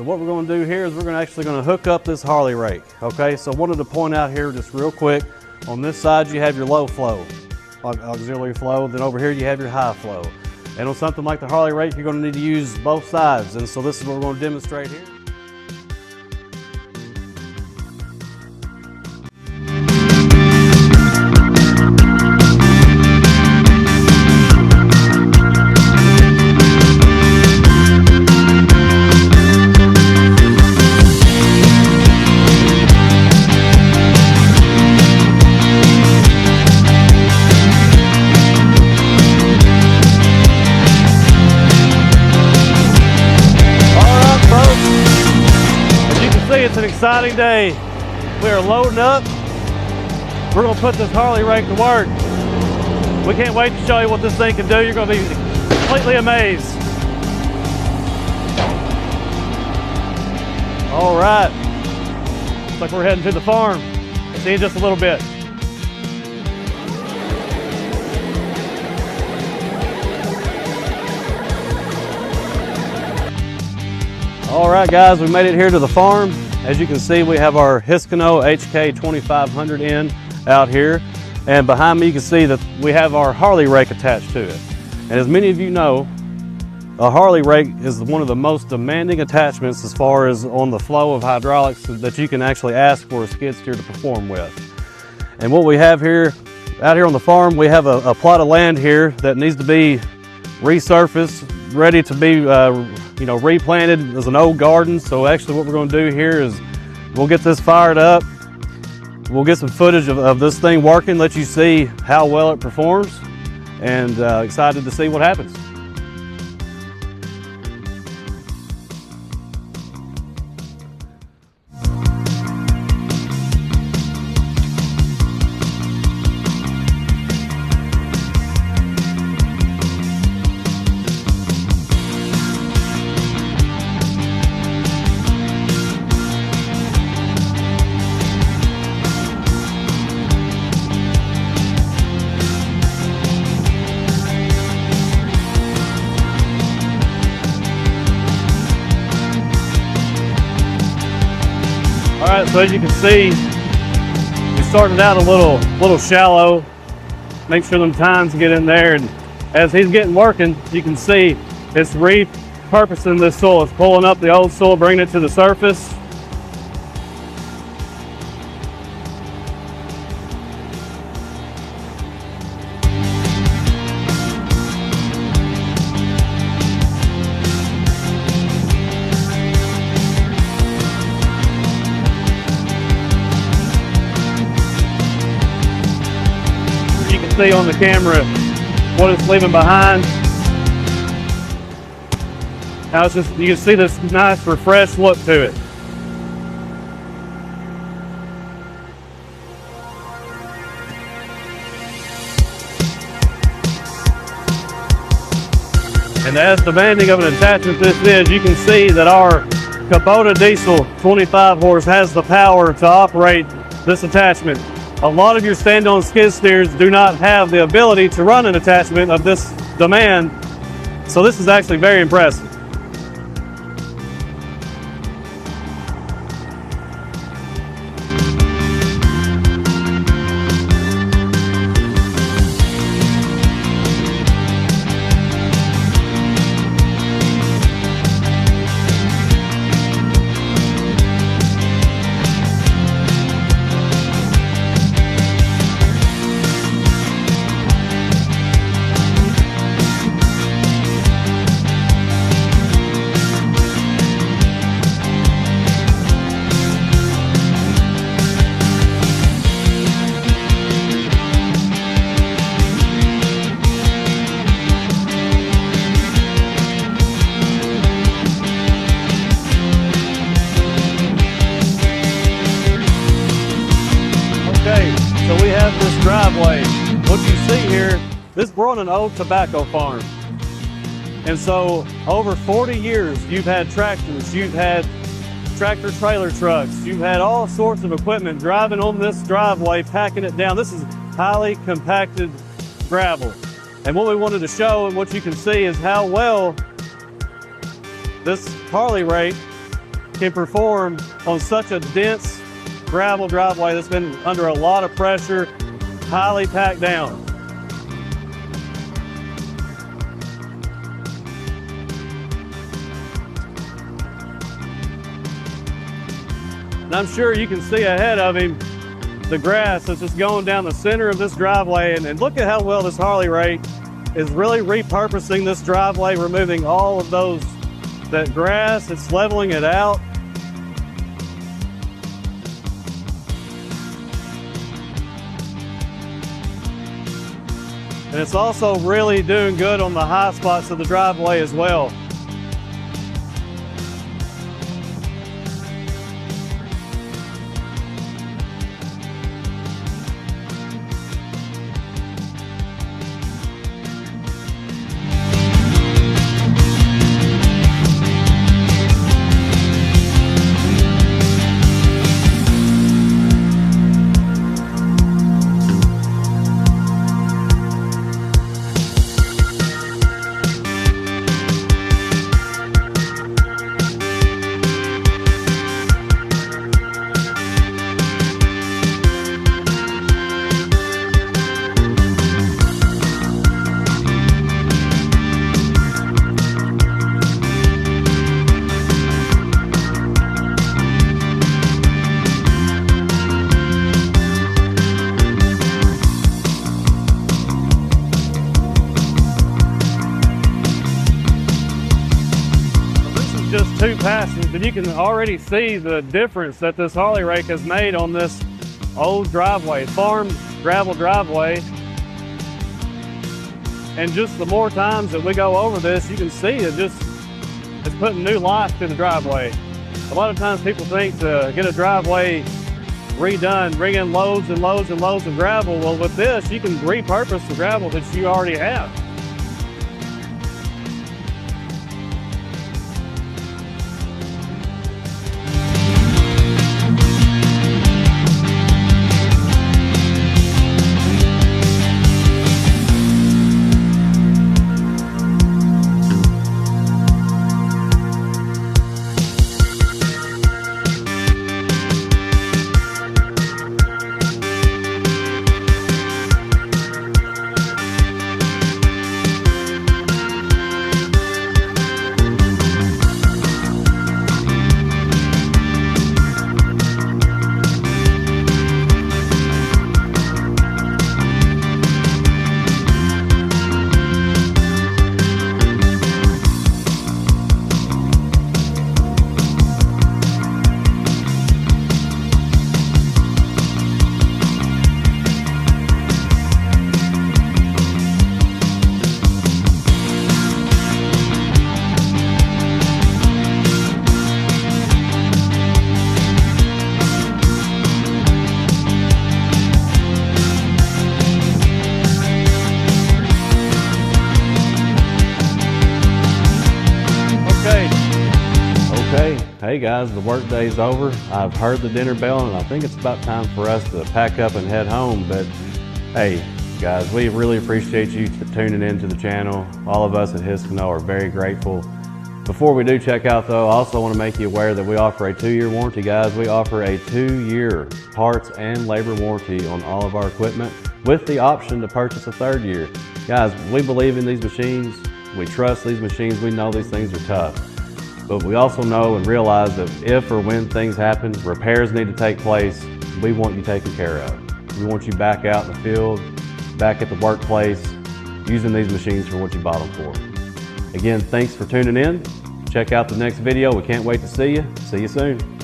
what we're going to do here is we're actually going to hook up this Harley Rake. Okay, so I wanted to point out here just real quick, on this side you have your low flow, auxiliary flow, then over here you have your high flow. And on something like the Harley Rake, you're going to need to use both sides, and so this is what we're going to demonstrate here. It's an exciting day. We are loading up. We're going to put this Harley Rake to work. We can't wait to show you what this thing can do. You're going to be completely amazed. All right. Looks like we're heading to the farm. We'll see you in just a little bit. All right, guys, we made it here to the farm. As you can see, we have our Hisckeno HK 2500 in out here. And behind me, you can see that we have our Harley Rake attached to it. And as many of you know, a Harley Rake is one of the most demanding attachments as far as on the flow of hydraulics that you can actually ask for a skid steer to perform with. And what we have here, out here on the farm, we have a plot of land here that needs to be resurfaced, ready to be replanted as an old garden. So actually what we're going to do here is we'll get this fired up. We'll get some footage of this thing working, let you see how well it performs, and excited to see what happens. All right, so as you can see, we started out a little shallow. Make sure them tines get in there, and as he's getting working, you can see it's repurposing this soil. It's pulling up the old soil, bringing it to the surface. See on the camera what it's leaving behind. Now it's just, you can see this nice refreshed look to it. And as demanding of an attachment this is, you can see that our Kubota diesel 25 horse has the power to operate this attachment. A lot of your stand-on skid steers do not have the ability to run an attachment of this demand, so this is actually very impressive. So we have this driveway. What you see here, we're on an old tobacco farm. And so over 40 years, you've had tractors, you've had tractor trailer trucks, you've had all sorts of equipment driving on this driveway, packing it down. This is highly compacted gravel. And what we wanted to show, and what you can see, is how well this Harley Rake can perform on such a dense gravel driveway that's been under a lot of pressure, highly packed down. And I'm sure you can see ahead of him the grass that's just going down the center of this driveway. And look at how well this Harley Rake is really repurposing this driveway, removing all of that grass. It's leveling it out. And it's also really doing good on the high spots of the driveway as well. Just 2 passes, but you can already see the difference that this Harley Rake has made on this old driveway, farm gravel driveway. And just the more times that we go over this, you can see it's putting new life to the driveway. A lot of times people think to get a driveway redone, bring in loads and loads and loads of gravel. Well, with this, you can repurpose the gravel that you already have. Hey guys, the work day's over. I've heard the dinner bell and I think it's about time for us to pack up and head home. But hey guys, we really appreciate you tuning into the channel. All of us at Hisckeno are very grateful. Before we do check out though, I also want to make you aware that we offer a 2-year warranty, guys. We offer a 2-year parts and labor warranty on all of our equipment with the option to purchase a 3rd year. Guys, we believe in these machines. We trust these machines. We know these things are tough. But we also know and realize that if or when things happen, repairs need to take place, we want you taken care of. We want you back out in the field, back at the workplace, using these machines for what you bought them for. Again, thanks for tuning in. Check out the next video. We can't wait to see you. See you soon.